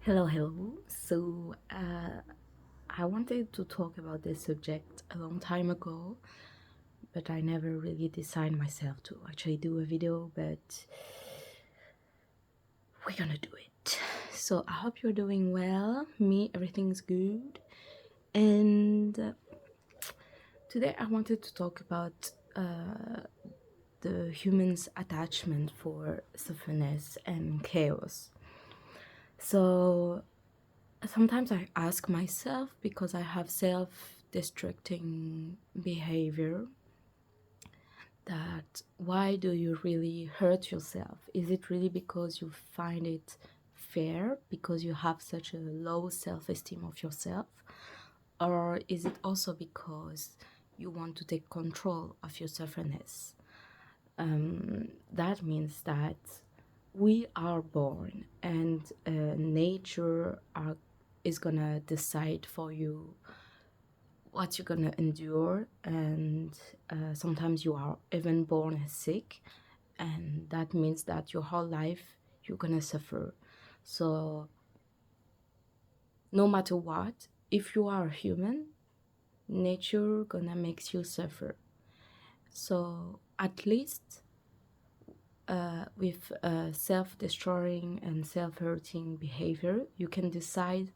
Hello. I wanted to talk about this subject a long time ago, but I never really decided myself to actually do a video, but we're gonna do it. So I hope you're doing well. Me, everything's good. And today I wanted to talk about the human's attachment for sufferness and chaos. So sometimes I ask myself, because I have self-destructing behavior, that why do you really hurt yourself? Is it really because you find it fair, because you have such a low self-esteem of yourself? Or is it also because you want to take control of your sufferness? That means that we are born, and nature is gonna decide for you what you're gonna endure, and sometimes you are even born sick, and that means that your whole life you're gonna suffer. So no matter what, if you are a human, nature gonna makes you suffer. So at least with self-destroying and self-hurting behavior, you can decide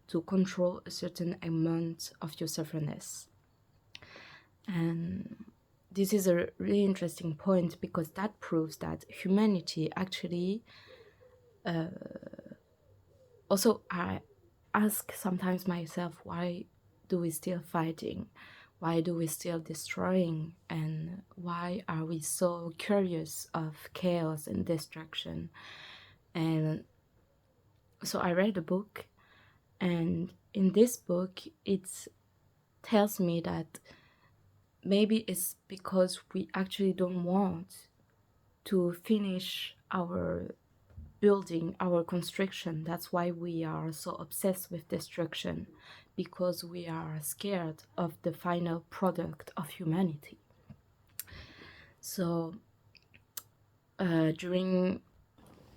to control a certain amount of your sufferness. And this is a really interesting point, because that proves that humanity actually also, I ask sometimes myself, why do we still fighting? Why do we still destroying? And why are we so curious of chaos and destruction? And so I read a book, and in this book it tells me that maybe it's because we actually don't want to finish our building, our construction. That's why we are so obsessed with destruction, because we are scared of the final product of humanity. So during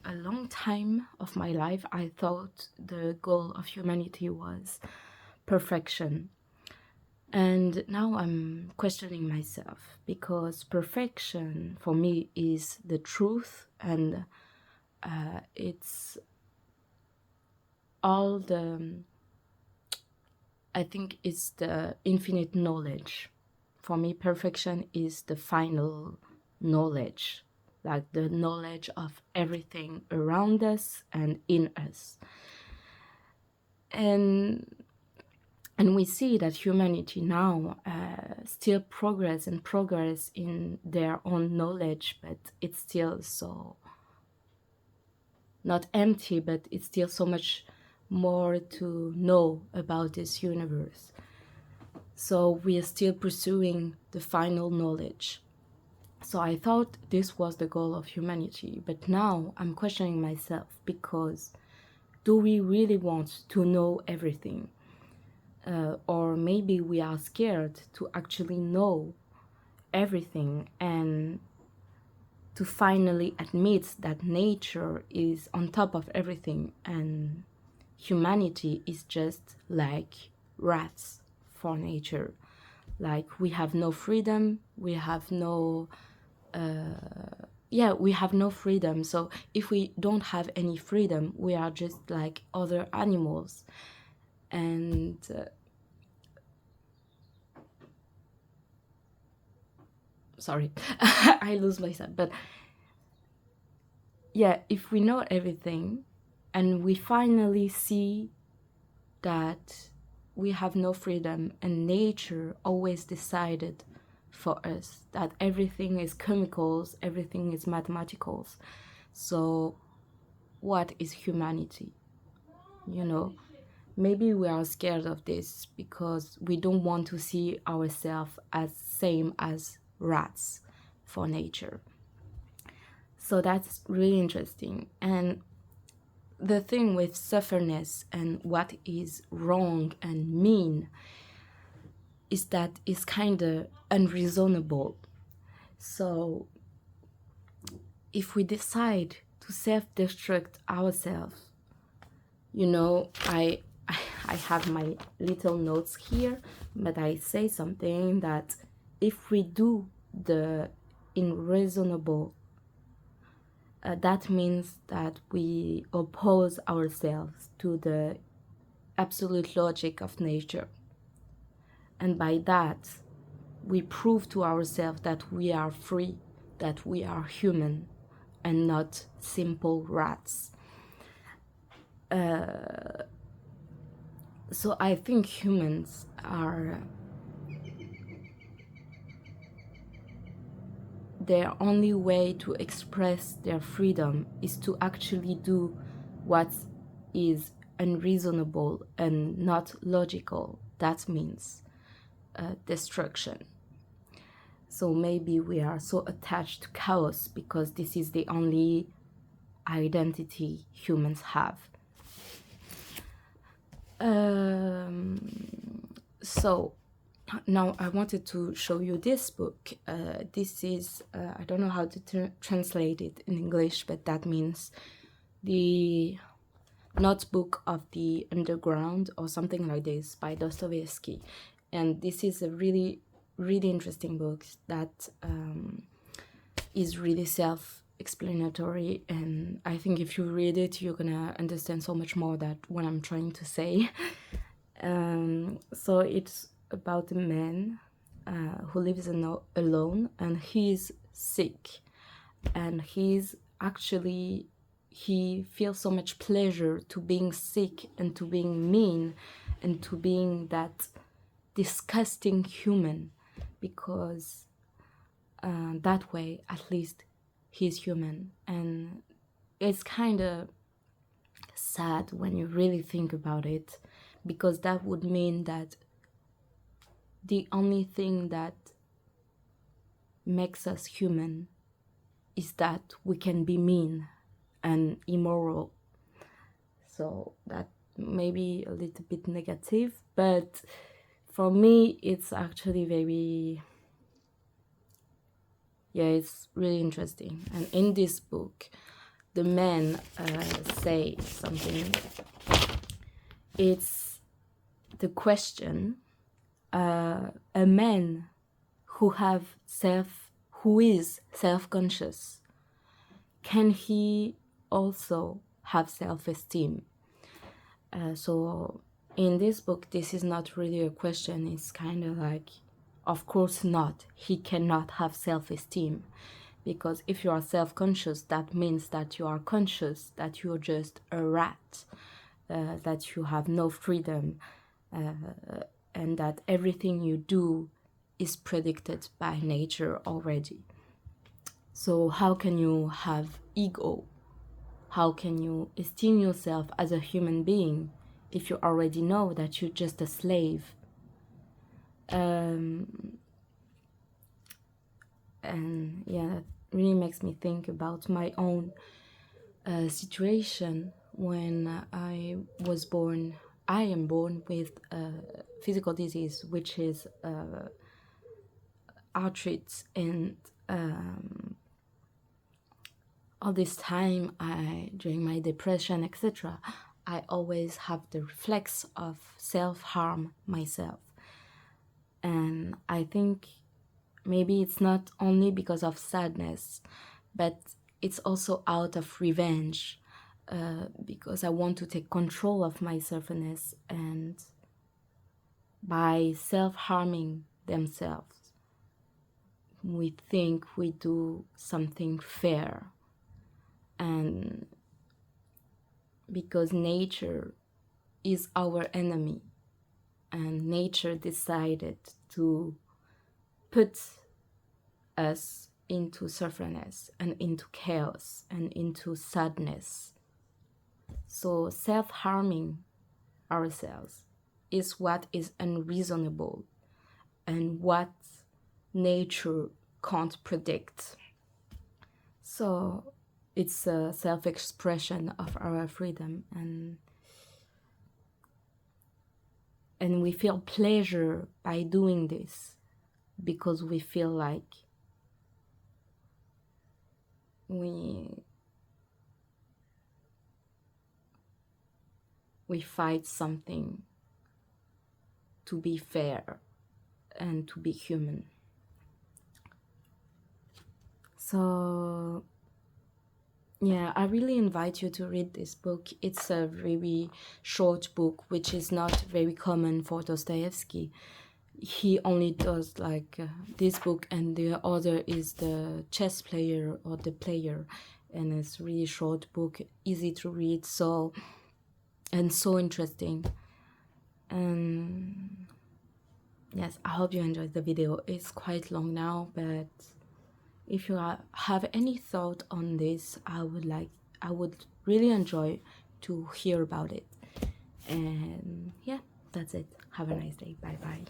a long time of my life, I thought the goal of humanity was perfection. And now I'm questioning myself, because perfection for me is the truth, and it's all the, I think it's the infinite knowledge. For me, perfection is the final knowledge, like the knowledge of everything around us and in us. And we see that humanity now still progress in their own knowledge, but it's still so not empty, but it's still so much more to know about this universe. So we are still pursuing the final knowledge. So I thought this was the goal of humanity, but now I'm questioning myself, because do we really want to know everything? Or maybe we are scared to actually know everything, and to finally admit that nature is on top of everything, and humanity is just like rats for nature. Like, we have no freedom, we have no we have no freedom. So if we don't have any freedom, we are just like other animals. And sorry, I lose myself. But yeah, if we know everything and we finally see that we have no freedom, and nature always decided for us that everything is chemicals, everything is mathematicals, so what is humanity? You know, maybe we are scared of this because we don't want to see ourselves as same as rats for nature. So that's really interesting. And the thing with sufferness and what is wrong and mean is that it's kind of unreasonable. So if we decide to self-destruct ourselves, You know, I have my little notes here, but I say something that if we do the unreasonable, that means that we oppose ourselves to the absolute logic of nature. And by that, we prove to ourselves that we are free, that we are human and not simple rats. So I think humans are, their only way to express their freedom is to actually do what is unreasonable and not logical. That means destruction. So maybe we are so attached to chaos because this is the only identity humans have. So now I wanted to show you this book. This is, I don't know how to translate it in English, but that means the Notebook of the Underground or something like this by Dostoevsky. And this is a really, really interesting book that is really self-explanatory, and I think if you read it, you're gonna understand so much more that what I'm trying to say. So it's about a man who lives alone, and he's sick, and he feels so much pleasure to being sick and to being mean and to being that disgusting human, because that way at least he's human. And it's kind of sad when you really think about it, because that would mean that the only thing that makes us human is that we can be mean and immoral. So that may be a little bit negative, but for me it's actually very, it's really interesting. And in this book the men say something. It's the question, a man who is self-conscious, can he also have self-esteem? So in this book this is not really a question, it's kind of like, of course not, he cannot have self-esteem, because if you are self-conscious, that means that you are conscious that you're just a rat, that you have no freedom, and that everything you do is predicted by nature already. So how can you have ego? How can you esteem yourself as a human being if you already know that you're just a slave? And yeah, that really makes me think about my own situation when I am born with a physical disease, which is arthritis. And all this time, during my depression, etc., I always have the reflex of self-harm myself. And I think maybe it's not only because of sadness, but it's also out of revenge, because I want to take control of my selfness, and by self-harming themselves, we think we do something fair. And because nature is our enemy, and nature decided to put us into sufferingness and into chaos and into sadness. So self-harming ourselves is what is unreasonable and what nature can't predict. So it's a self-expression of our freedom, and we feel pleasure by doing this because we feel like we we fight something to be fair and to be human. So yeah, I really invite you to read this book. It's a very short book, which is not very common for Dostoevsky. He only does like this book, and the other is the chess player or the player, and it's really short book, easy to read, so interesting. And yes, I hope you enjoyed the video. It's quite long now, but if you have any thought on this, I would really enjoy to hear about it. And yeah, that's it. Have a nice day. Bye bye.